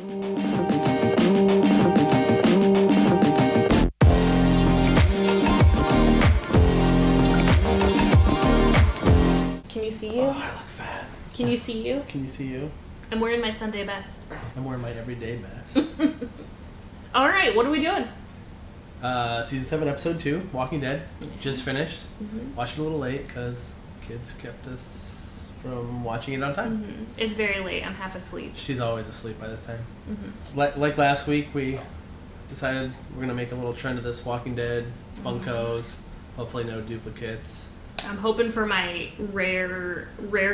Can you see you? Oh, I look fat. Can you see you? Can you see you? I'm wearing my Sunday best. I'm wearing my everyday best. All right, what are we doing? Season 7, episode 2, Walking Dead. Just finished. Mm-hmm. Watched it a little late because kids kept us from watching it on time. Mm-hmm. It's very late. I'm half asleep. She's always asleep by this time. Mm-hmm. Like last week, we decided we're going to make a little trend of this Walking Dead Funkos. Hopefully no duplicates. I'm hoping for my rare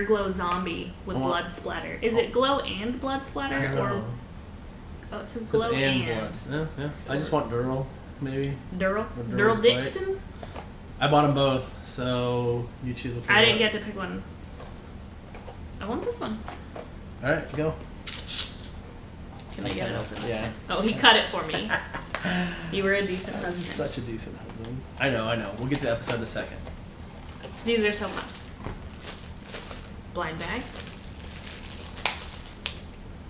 glow zombie with blood splatter. Is it glow and blood splatter? I don't know. Oh, it says glow and blood. Yeah. I just want Dural, maybe. Dural Dixon? I bought them both, so you choose which one. I didn't get to pick one. I want this one. Alright, go. Can I get it open this Yeah. time? Oh, he cut it for me. You were a decent husband. Such a decent husband. I know. We'll get to the episode in a second. These are so fun. Blind bag.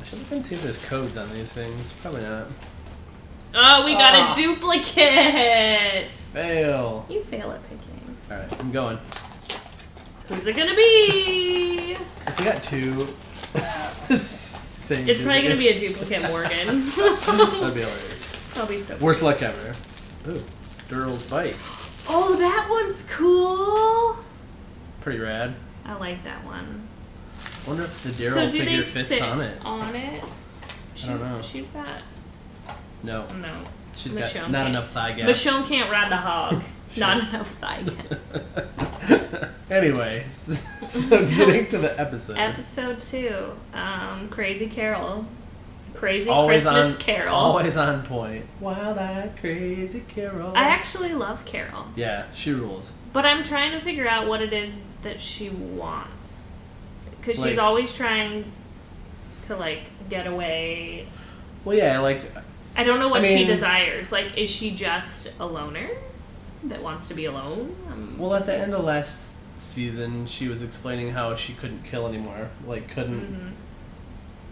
I should look and see if there's codes on these things. Probably not. Oh, we got a duplicate! Fail. You fail at picking. Alright, I'm going. Who's it gonna be? If we got two... same It's probably gonna be a duplicates. duplicate Morgan. That'd be hilarious. I'll be so Worst luck ever. Ooh, Dural's Bite. Oh, that one's cool. Pretty rad. I like that one. Wonder if the Daryl figure fits on it. On it? I don't know. She's got... No. No. She's Michonne got not can't. enough thigh gap. Michonne can't ride the hog. Not enough thigh gap. Anyway, so getting to the episode. Episode 2. Crazy Carol. Crazy Always Christmas on, Carol. Always on point. Wild-eyed crazy Carol. I actually love Carol. Yeah, she rules. But I'm trying to figure out what it is that she wants. Because she's Like- always trying to, like, get away. Well, yeah, like... I don't know what I mean- she desires. Like, is she just a loner that wants to be alone? Well, at the end of last season, she was explaining how she couldn't kill anymore. Like, couldn't... Mm-hmm.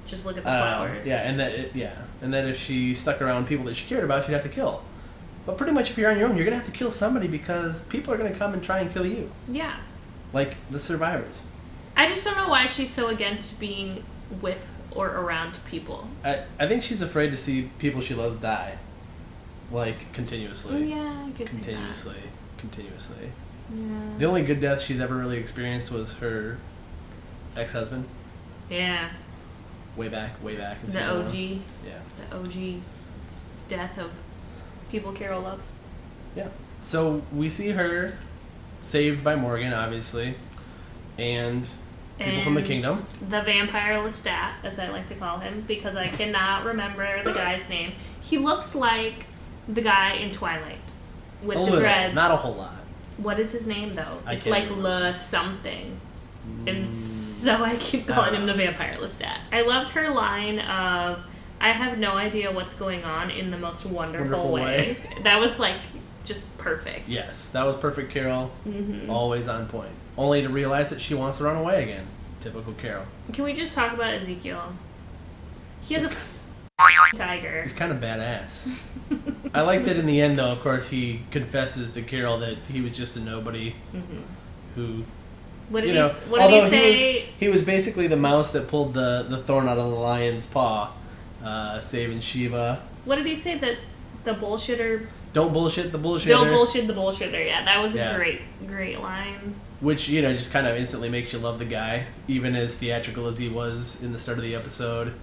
Just look at the flowers. Yeah, and that if she stuck around people that she cared about, she'd have to kill. But pretty much if you're on your own, you're going to have to kill somebody because people are going to come and try and kill you. Yeah. Like the survivors. I just don't know why she's so against being with or around people. I think she's afraid to see people she loves die. Like, continuously. Yeah, I could see that. Continuously. Yeah. The only good death she's ever really experienced was her ex-husband. Yeah. Way back in The season OG. 1. Yeah. The OG death of people Carol loves. Yeah. So we see her saved by Morgan, obviously, and people from the kingdom. The vampire Lestat, as I like to call him, because I cannot remember the guy's name. He looks like the guy in Twilight with the dreads. Not a whole lot. What is his name though? I It's can't like remember. Le something. And so I keep calling him the vampire Lestat. I loved her line of, I have no idea what's going on in the most wonderful way. That was like just perfect. Yes, that was perfect Carol. Mm-hmm. Always on point. Only to realize that she wants to run away again. Typical Carol. Can we just talk about Ezekiel? He has a tiger. He's kind of badass. I like that in the end, though, of course, he confesses to Carol that he was just a nobody who... What did although he say? He was basically the mouse that pulled the thorn out of the lion's paw, saving Shiva. What did he say? That the bullshitter... Don't bullshit the bullshitter. Don't bullshit the bullshitter. Yeah, that was Yeah. a great line. Which, just kind of instantly makes you love the guy, even as theatrical as he was in the start of the episode.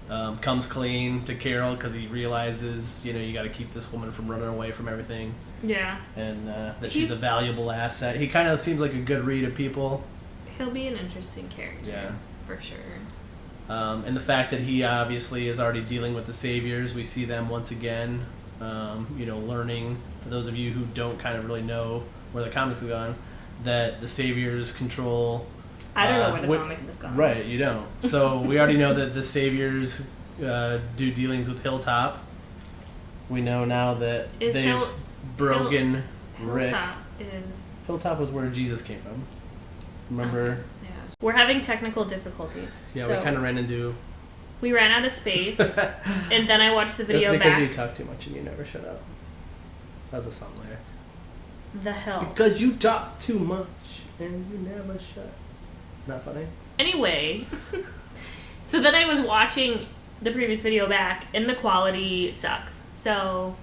Comes clean to Carol because he realizes, you got to keep this woman from running away from everything. Yeah. And that she's a valuable asset. He kind of seems like a good read of people. He'll be an interesting character. Yeah. For sure. And the fact that he obviously is already dealing with the Saviors, we see them once again, learning, for those of you who don't kind of really know where the comics have gone, that the Saviors control... I don't know where the comics have gone. Right, you don't. So we already know that the Saviors do dealings with Hilltop. We know now that they've broken Rick. Hilltop was where Jesus came from. Remember? Yeah. We're having technical difficulties. Yeah, so we kind of ran into We ran out of space, and then I watched the video That's because back. you talk too much and you never shut up. That was a song lyric. The hell? Because you talk too much and you never shut. Not funny? Anyway, so then I was watching the previous video back, and the quality sucks. So...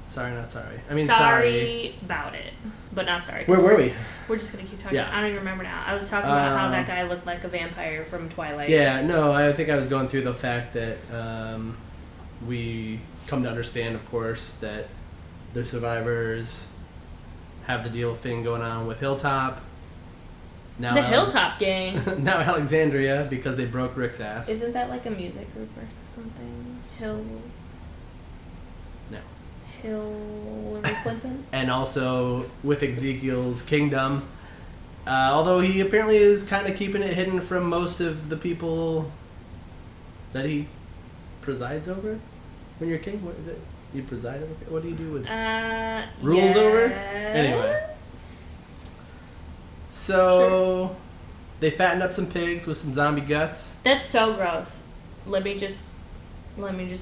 Sorry, not sorry. sorry about it, but not sorry. Where were we? We're just gonna keep talking. Yeah. I don't even remember now. I was talking about how that guy looked like a vampire from Twilight. Yeah, no, I think I was going through the fact that we come to understand, of course, that the survivors have the deal thing going on with Hilltop. Now the Hilltop Gang. Now Alexandria, because they broke Rick's ass. Isn't that like a music group or something? No. Hillary Clinton? And also with Ezekiel's kingdom. Although he apparently is kind of keeping it hidden from most of the people that he presides over. When you're king, what is it? You preside over? What do you do with rules over? Anyway. So they fattened up some pigs with some zombie guts. That's so gross. Let me just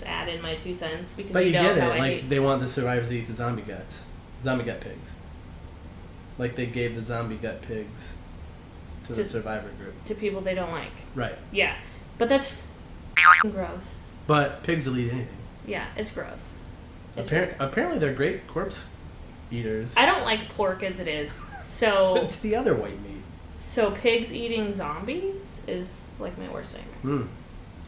add in my 2 cents because But you know get how it. I Like hate. they want the survivors to eat the zombie guts, zombie gut pigs. Like they gave the zombie gut pigs to the survivor group. To people they don't like. Right. Yeah, but that's gross. But pigs will eat anything. Yeah, it's gross. It's really gross. Apparently they're great corpse eaters. I don't like pork as it is, so It's the other white meat. so pigs eating zombies is like my worst nightmare.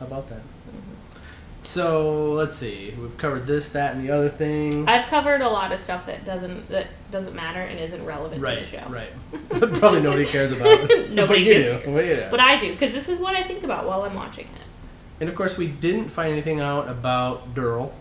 How about that? Mm-hmm. So let's see. We've covered this, that, and the other thing. I've covered a lot of stuff that doesn't matter and isn't relevant to the show. Right. Probably nobody cares about it. Nobody but you cares. do. But you do. But I do, because this is what I think about while I'm watching it. And of course, we didn't find anything out about Durrell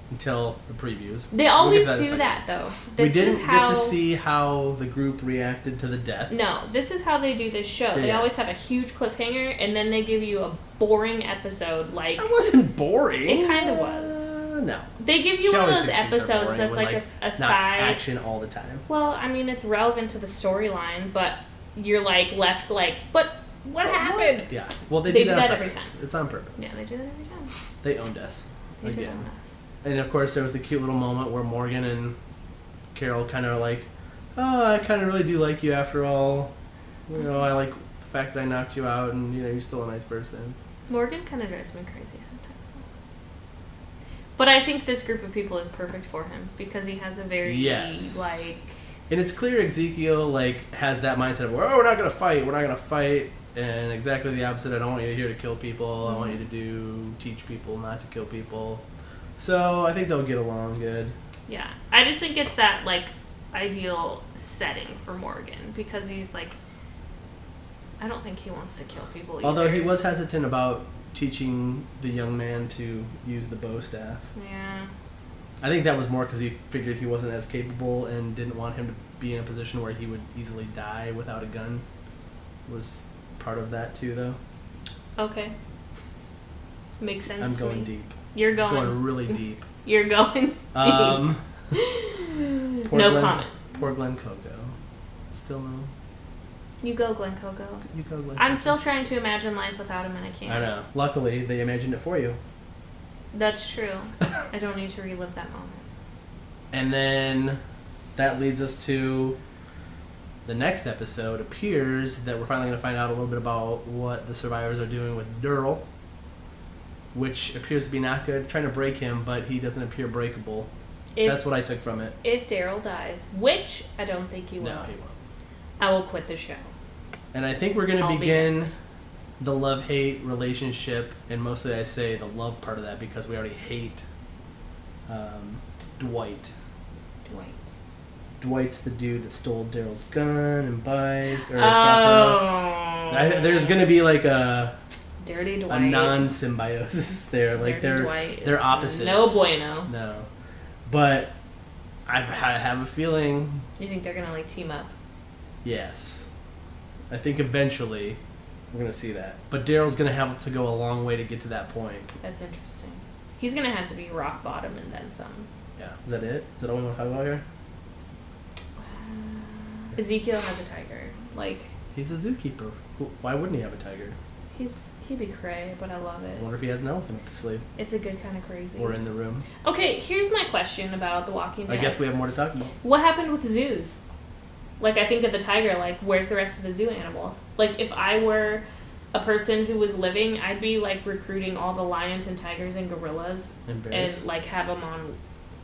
until the previews. They always We'll do that, though. We didn't get to see how the group reacted to the deaths. No, this is how they do this show. They always have a huge cliffhanger, and then they give you a boring episode. Like It wasn't boring. It kind of was. No. They give you She one of always those thinks things are episodes boring that's when, like a not side action all the time. Well, I mean, it's relevant to the storyline, but you're like left like, but what happened? What? Yeah. Well, they do do that on every purpose. time. It's on purpose. Yeah, they do that every time. They owned us. They did again. own us. And of course, there was the cute little moment where Morgan and Carol kind of like, "Oh, I kind of really do like you after all. You know, I like the fact that I knocked you out, and you know, you're still a nice person." Morgan kind of drives me crazy sometimes. But I think this group of people is perfect for him because he has a very like. And it's clear Ezekiel like has that mindset of, "Oh, we're not gonna fight. We're not gonna fight." And exactly the opposite. I don't want you here to kill people. Mm-hmm. I want you to teach people not to kill people. So I think they'll get along good. Yeah, I just think it's that like ideal setting for Morgan because he's like. I don't think he wants to kill people either. Although he was hesitant about teaching the young man to use the bow staff. Yeah. I think that was more because he figured he wasn't as capable and didn't want him to be in a position where he would easily die without a gun. Was part of that too, though. Okay. Makes sense. I'm going deep. You're going really deep. You're going deep. No comment. Poor Glen Coco. Still no. You go, Glen Coco. You go, Glen. I'm still trying to imagine life without him, and I can't. I know. Luckily, they imagined it for you. That's true. I don't need to relive that moment. And then that leads us to the next episode. Appears that we're finally going to find out a little bit about what the survivors are doing with Durrell, which appears to be not good. They're trying to break him, but he doesn't appear breakable. That's what I took from it. If Daryl dies, which I don't think he will. No, he won't. I will quit the show. And I think we're going to begin the love-hate relationship, and mostly I say the love part of that because we already hate Dwight. Dwight's the dude that stole Daryl's gun and bike. There's going to be like a Dirty Dwight. A non-symbiosis there. Like they're opposites. No bueno. No. But I have a feeling. You think they're going to like team up? Yes. I think eventually we're going to see that. But Daryl's going to have to go a long way to get to that point. That's interesting. He's going to have to be rock bottom and then some. Yeah. Is that it? Is that all we want to talk about here? Ezekiel has a tiger. Like he's a zookeeper. Why wouldn't he have a tiger? He'd be cray, but I love I it. wonder if he has an elephant up his sleeve. It's a good kind of crazy. Or in the room. Okay, here's my question about The Walking Dead. I guess we have more to talk about. What happened with the zoos? Like, I think of the tiger, like, where's the rest of the zoo animals? Like, if I were a person who was living, I'd be, like, recruiting all the lions and tigers and gorillas. And bears. And, like, have them on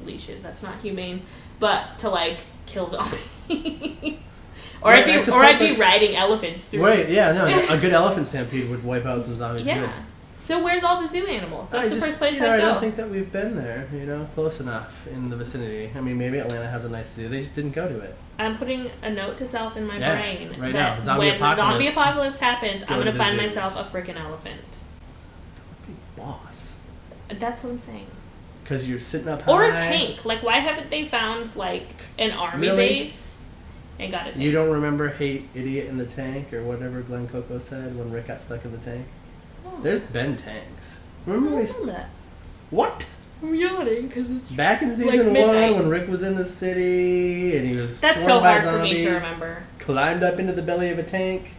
leashes. That's not humane. But to, like, kill zombies. Or Right, I'd be riding elephants through. Right, yeah, no, a good elephant stampede would wipe out some zombies. Yeah. Good. So where's all the zoo animals? That's the first place I'd go. I don't think that we've been there, close enough in the vicinity. I mean, maybe Atlanta has a nice zoo. They just didn't go to it. I'm putting a note to self in my brain right that now. when the zombie apocalypse happens, I'm going to find myself a freaking elephant. Be boss. That's what I'm saying. Because you're sitting up high. Or a tank. Like, why haven't they found, like, an army base and got a tank? You don't remember Hey Idiot in the Tank or whatever Glenn Coco said when Rick got stuck in the tank? Oh. There's been tanks. Remember that? What? I'm yawning because it's back in season 1 when Rick was in the city and he was That's so hard for me to remember. Climbed up into the belly of a tank.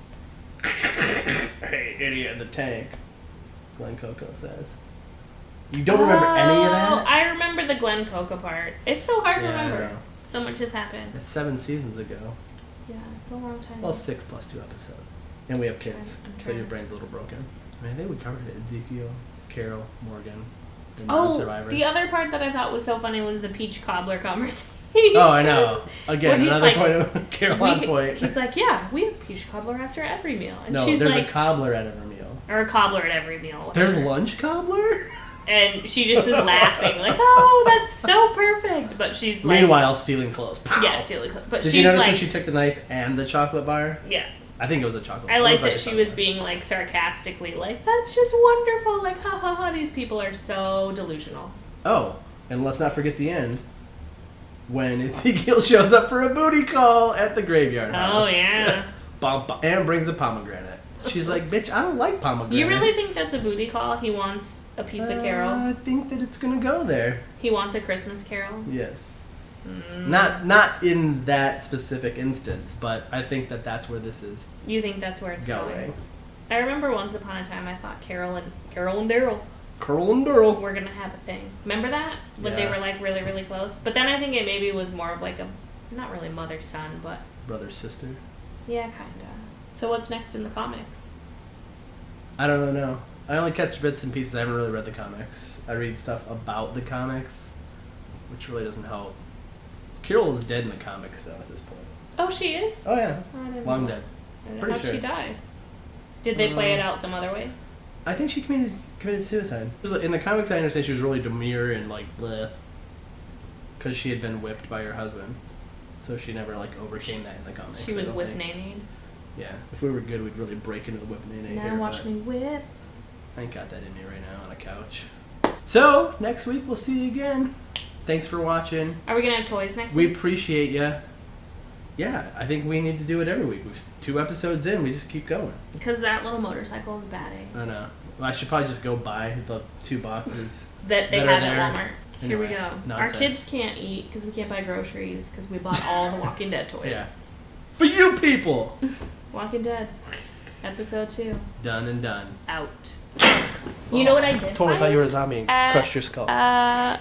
Hey, idiot in the tank. Glenn Coco says. You don't remember any of that? I remember the Glenn Coco part. It's so hard to remember. So much has happened. It's 7 seasons ago. Yeah, it's a long time. Well, 6 plus 2 episodes. And we have kids, so your brain's a little broken. I mean, they would cover it. Ezekiel, Carol, Morgan, the non-survivors. The other part that I thought was so funny was the peach cobbler conversation. Oh, I know. Again, another point of Carol on point. He's like, yeah, we have peach cobbler after every meal. And no, she's there's like, a cobbler at every meal. Or a cobbler at every meal. There's lunch cobbler? And she just is laughing, like, oh, that's so perfect. But she's like... Meanwhile, stealing clothes. Pow! Yeah, stealing clothes. But Did you notice when she took the knife and the chocolate bar? Yeah. I think it was a chocolate bar. I like that she was being, like, sarcastically, like, that's just wonderful. Like, ha ha ha, these people are so delusional. Oh, and let's not forget the end. When Ezekiel shows up for a booty call at the graveyard house. Oh, yeah. And brings a pomegranate. She's like, bitch, I don't like pomegranates. You really think that's a booty call? He wants a piece of Carol? I think that it's going to go there. He wants a Christmas Carol? Yes. Not in that specific instance, but I think that that's where this is. You think that's where it's going? I remember once upon a time I thought Carol and Daryl. Carol and Daryl. We're going to have a thing. Remember that? When they were, like, really, really close? But then I think it maybe was more of, like, a, not really mother-son, but... Brother-sister? Yeah, kind of. So what's next in the comics? I don't know. I only catch bits and pieces. I haven't really read the comics. I read stuff about the comics, which really doesn't help. Carol is dead in the comics, though, at this point. Oh, she is? Oh, yeah. Oh, I didn't Long know. dead. How'd she die? Did they play it out some other way? I think she committed suicide. In the comics, I understand she was really demure and, like, bleh. Because she had been whipped by her husband. So she never, like, overcame that in the comics. She was whip-nannied? Yeah. If we were good, we'd really break into the whip-nanny here. Now watch me whip. I ain't got that in me right now on a couch. So, next week we'll see you again. Thanks for watching. Are we going to have toys next week? We appreciate you. Yeah, I think we need to do it every week. 2 episodes in, we just keep going. Because that little motorcycle is batting. I know. Well, I should probably just go buy the 2 boxes that they have at Walmart. Anyway, here we go. nonsense. Our kids can't eat because we can't buy groceries because we bought all the Walking Dead toys. Yeah. For you people! Walking Dead. Episode 2. Done and done. Out. You know what I did? Totally thought you were a zombie and crushed your skull. I'm